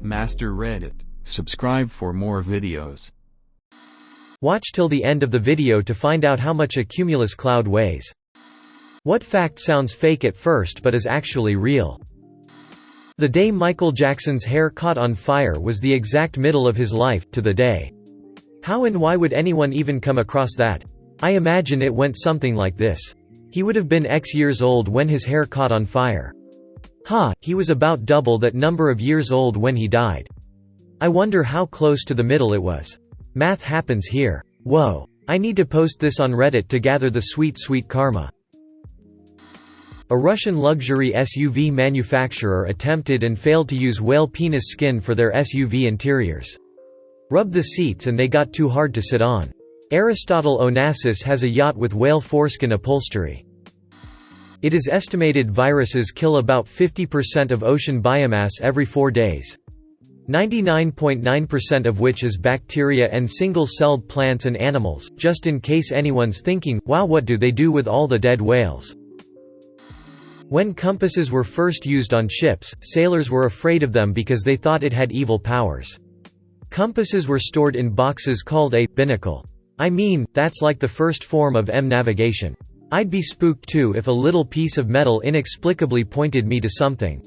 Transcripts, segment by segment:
Master Reddit. Subscribe for more videos. Watch till the end of the video to find out how much a cumulus cloud weighs. What fact sounds fake at first but is actually real? The day Michael Jackson's hair caught on fire was the exact middle of his life, to the day. How and why would anyone even come across that? I imagine it went something like this. He would have been X years old when his hair caught on fire. He was about double that number of years old when he died. I wonder how close to the middle it was. Math happens here. Whoa. I need to post this on Reddit to gather the sweet karma. A Russian luxury SUV manufacturer attempted and failed to use whale penis skin for their SUV interiors. Rubbed the seats and they got too hard to sit on. Aristotle Onassis has a yacht with whale foreskin upholstery. It is estimated viruses kill about 50% of ocean biomass every 4 days. 99.9% of which is bacteria and single-celled plants and animals, just in case anyone's thinking, wow, what do they do with all the dead whales? When compasses were first used on ships, sailors were afraid of them because they thought it had evil powers. Compasses were stored in boxes called a binnacle. I mean, that's like the first form of navigation. I'd be spooked too if a little piece of metal inexplicably pointed me to something.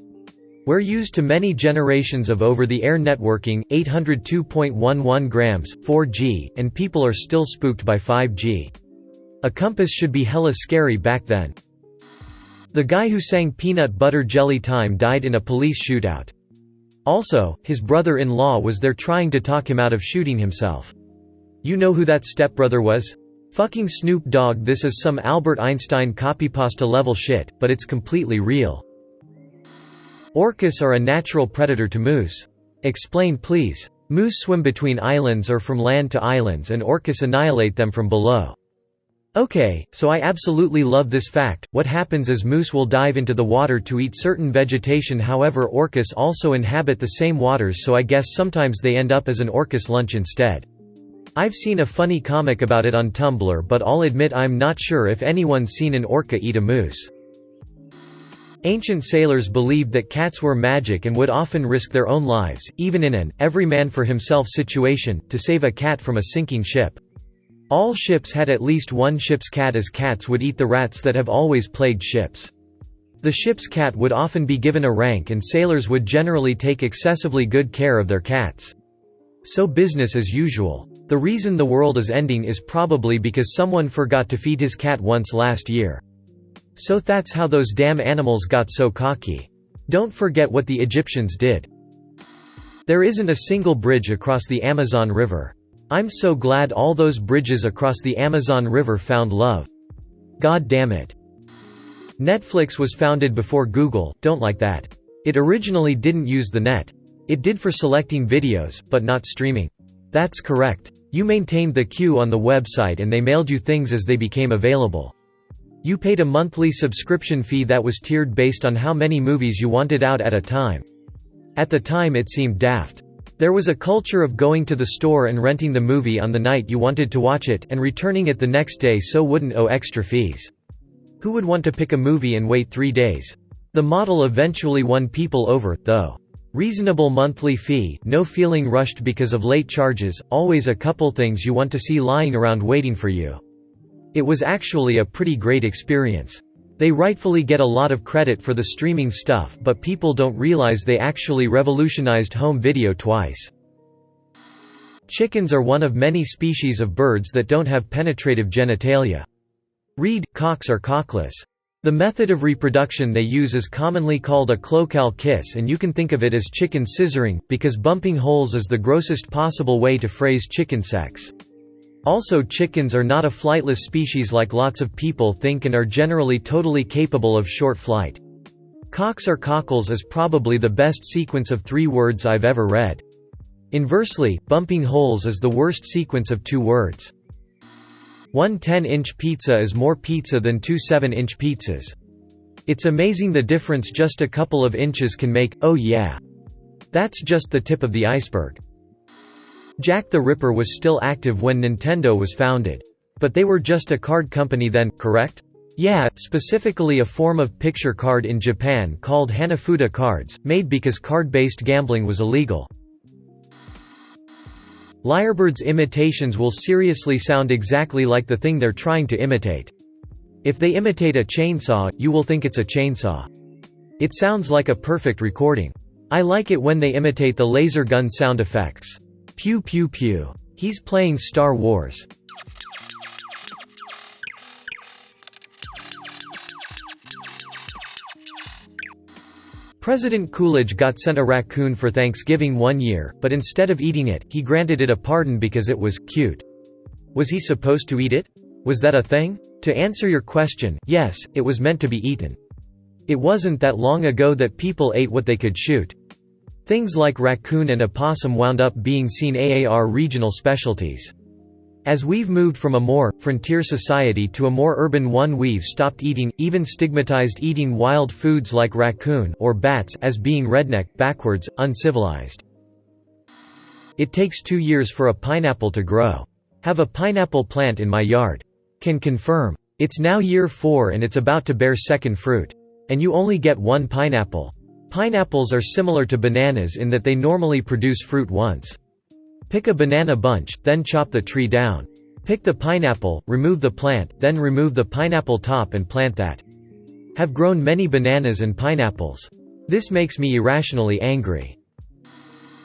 We're used to many generations of over-the-air networking, 802.11 grams, 4G, and people are still spooked by 5G. A compass should be hella scary back then. The guy who sang Peanut Butter Jelly Time died in a police shootout. Also, his brother-in-law was there trying to talk him out of shooting himself. You know who that stepbrother was? Fucking Snoop Dogg. This is some Albert Einstein copypasta level shit, but it's completely real. Orcas are a natural predator to moose. Explain please. Moose swim between islands or from land to islands and orcas annihilate them from below. Okay, so I absolutely love this fact. What happens is moose will dive into the water to eat certain vegetation, however orcas also inhabit the same waters, so I guess sometimes they end up as an orcas lunch instead. I've seen a funny comic about it on Tumblr, but I'll admit I'm not sure if anyone's seen an orca eat a moose. Ancient sailors believed that cats were magic and would often risk their own lives, even in an every man for himself situation, to save a cat from a sinking ship. All ships had at least one ship's cat, as cats would eat the rats that have always plagued ships. The ship's cat would often be given a rank and sailors would generally take excessively good care of their cats. So business as usual. The reason the world is ending is probably because someone forgot to feed his cat once last year. So that's how those damn animals got so cocky. Don't forget what the Egyptians did. There isn't a single bridge across the Amazon River. I'm so glad all those bridges across the Amazon River found love. God damn it. Netflix was founded before Google, don't like that. It originally didn't use the net. It did for selecting videos, but not streaming. That's correct. You maintained the queue on the website and they mailed you things as they became available. You paid a monthly subscription fee that was tiered based on how many movies you wanted out at a time. At the time it seemed daft. There was a culture of going to the store and renting the movie on the night you wanted to watch it, and returning it the next day so wouldn't owe extra fees. Who would want to pick a movie and wait 3 days? The model eventually won people over, though. Reasonable monthly fee, no feeling rushed because of late charges, always a couple things you want to see lying around waiting for you. It was actually a pretty great experience. They rightfully get a lot of credit for the streaming stuff, but people don't realize they actually revolutionized home video twice. Chickens are one of many species of birds that don't have penetrative genitalia. Read, cocks are cockless. The method of reproduction they use is commonly called a cloacal kiss, and you can think of it as chicken scissoring, because bumping holes is the grossest possible way to phrase chicken sex. Also, chickens are not a flightless species like lots of people think and are generally totally capable of short flight. Cocks or cockles is probably the best sequence of 3 words I've ever read. Inversely, bumping holes is the worst sequence of 2 words. One 10-inch pizza is more pizza than 2 7-inch pizzas. It's amazing the difference just a couple of inches can make, oh yeah. That's just the tip of the iceberg. Jack the Ripper was still active when Nintendo was founded. But they were just a card company then, correct? Yeah, specifically a form of picture card in Japan called Hanafuda cards, made because card-based gambling was illegal. Lyrebirds' imitations will seriously sound exactly like the thing they're trying to imitate. If they imitate a chainsaw, you will think it's a chainsaw. It sounds like a perfect recording. I like it when they imitate the laser gun sound effects. Pew pew pew. He's playing Star Wars. President Coolidge got sent a raccoon for Thanksgiving one year, but instead of eating it, he granted it a pardon because it was cute. Was he supposed to eat it? Was that a thing? To answer your question, yes, it was meant to be eaten. It wasn't that long ago that people ate what they could shoot. Things like raccoon and opossum wound up being seen AAR regional specialties. As we've moved from a more frontier society to a more urban one, we've stopped eating, even stigmatized eating wild foods like raccoon or bats as being redneck, backwards, uncivilized. It takes 2 years for a pineapple to grow. Have a pineapple plant in my yard. Can confirm. It's now year 4 and it's about to bear second fruit. And you only get 1 pineapple. Pineapples are similar to bananas in that they normally produce fruit once. Pick a banana bunch, then chop the tree down. Pick the pineapple, remove the plant, then remove the pineapple top and plant that. Have grown many bananas and pineapples. This makes me irrationally angry.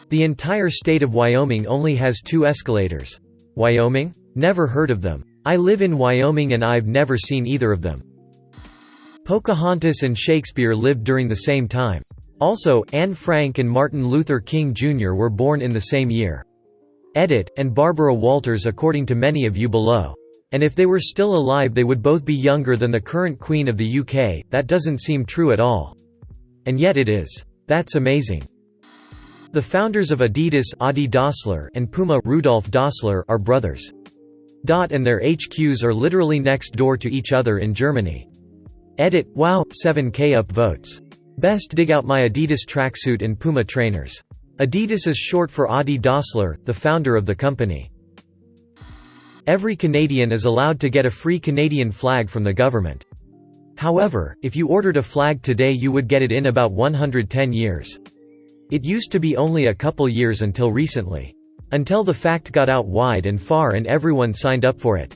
The entire state of Wyoming only has 2 escalators. Wyoming? Never heard of them. I live in Wyoming and I've never seen either of them. Pocahontas and Shakespeare lived during the same time. Also, Anne Frank and Martin Luther King Jr. were born in the same year. Edit, and Barbara Walters according to many of you below. And if they were still alive they would both be younger than the current Queen of the UK. That doesn't seem true at all. And yet it is. That's amazing. The founders of Adidas, Adi Dassler, and Puma, Rudolf Dassler, are brothers. And their HQs are literally next door to each other in Germany. Edit, wow, 7K upvotes. Best dig out my Adidas tracksuit and Puma trainers. Adidas is short for Adi Dassler, the founder of the company. Every Canadian is allowed to get a free Canadian flag from the government. However, if you ordered a flag today you would get it in about 110 years. It used to be only a couple years until recently. Until the fact got out wide and far and everyone signed up for it.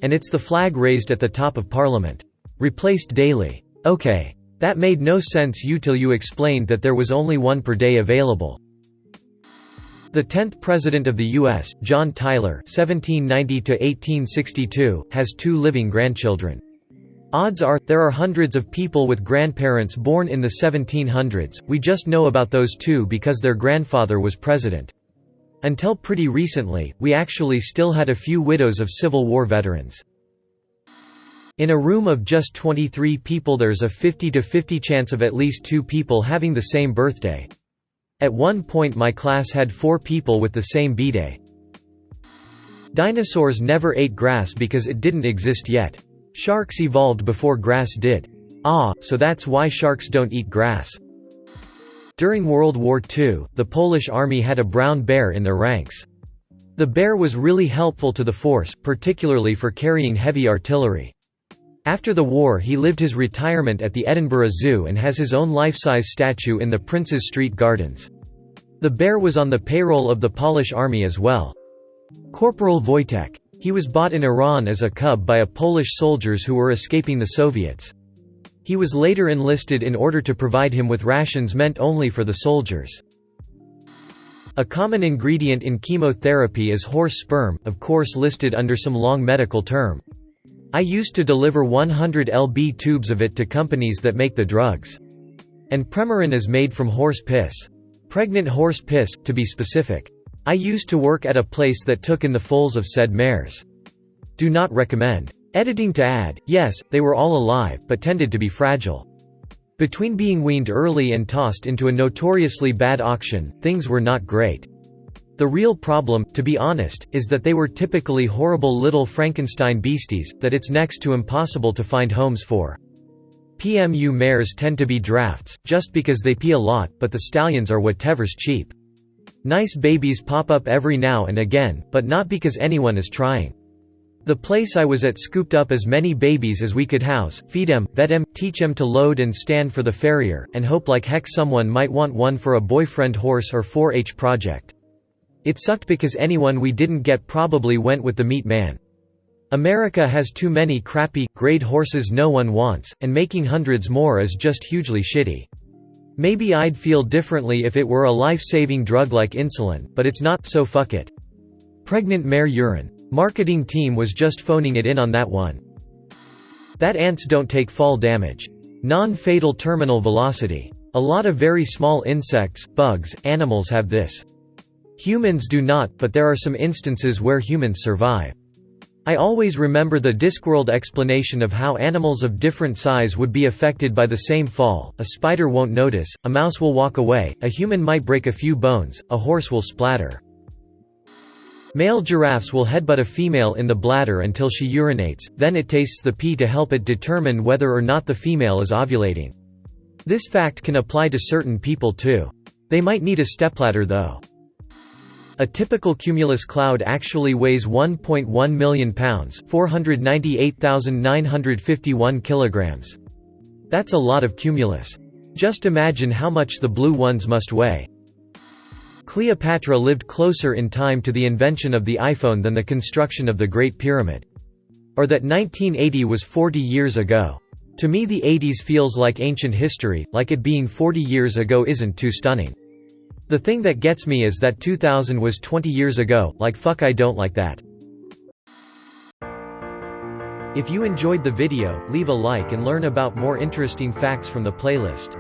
And it's the flag raised at the top of Parliament. Replaced daily. Okay. That made no sense till you explained that there was only one per day available. The 10th President of the U.S., John Tyler (1790–1862), has 2 living grandchildren. Odds are, there are hundreds of people with grandparents born in the 1700s, we just know about those 2 because their grandfather was president. Until pretty recently, we actually still had a few widows of Civil War veterans. In a room of just 23 people there's a 50-50 chance of at least 2 people having the same birthday. At one point my class had 4 people with the same b-day. Dinosaurs never ate grass because it didn't exist yet. Sharks evolved before grass did. So that's why sharks don't eat grass. During World War II, the Polish army had a brown bear in their ranks. The bear was really helpful to the force, particularly for carrying heavy artillery. After the war he lived his retirement at the Edinburgh Zoo and has his own life-size statue in the Prince's Street Gardens. The bear was on the payroll of the Polish army as well. Corporal Wojtek. He was bought in Iran as a cub by a Polish soldiers who were escaping the Soviets. He was later enlisted in order to provide him with rations meant only for the soldiers. A common ingredient in chemotherapy is horse sperm, of course listed under some long medical term. I used to deliver 100 lb tubes of it to companies that make the drugs. And Premarin is made from horse piss. Pregnant horse piss, to be specific. I used to work at a place that took in the foals of said mares. Do not recommend. Editing to add, yes, they were all alive, but tended to be fragile. Between being weaned early and tossed into a notoriously bad auction, things were not great. The real problem, to be honest, is that they were typically horrible little Frankenstein beasties, that it's next to impossible to find homes for. PMU mares tend to be drafts, just because they pee a lot, but the stallions are whatever's cheap. Nice babies pop up every now and again, but not because anyone is trying. The place I was at scooped up as many babies as we could house, feed 'em, vet 'em, teach 'em to load and stand for the farrier, and hope like heck someone might want one for a boyfriend horse or 4-H project. It sucked because anyone we didn't get probably went with the meat man. America has too many crappy, grade horses no one wants, and making hundreds more is just hugely shitty. Maybe I'd feel differently if it were a life-saving drug like insulin, but it's not, so fuck it. Pregnant mare urine. Marketing team was just phoning it in on that one. That ants don't take fall damage. Non-fatal terminal velocity. A lot of very small insects, bugs, animals have this. Humans do not, but there are some instances where humans survive. I always remember the Discworld explanation of how animals of different size would be affected by the same fall. A spider won't notice, a mouse will walk away, a human might break a few bones, a horse will splatter. Male giraffes will headbutt a female in the bladder until she urinates, then it tastes the pee to help it determine whether or not the female is ovulating. This fact can apply to certain people too. They might need a stepladder though. A typical cumulus cloud actually weighs 1.1 million pounds, 498,951 kilograms. That's a lot of cumulus. Just imagine how much the blue ones must weigh. Cleopatra lived closer in time to the invention of the iPhone than the construction of the Great Pyramid. Or that 1980 was 40 years ago. To me the 80s feels like ancient history, like it being 40 years ago isn't too stunning. The thing that gets me is that 2000 was 20 years ago, like fuck I don't like that. If you enjoyed the video, leave a like and learn about more interesting facts from the playlist.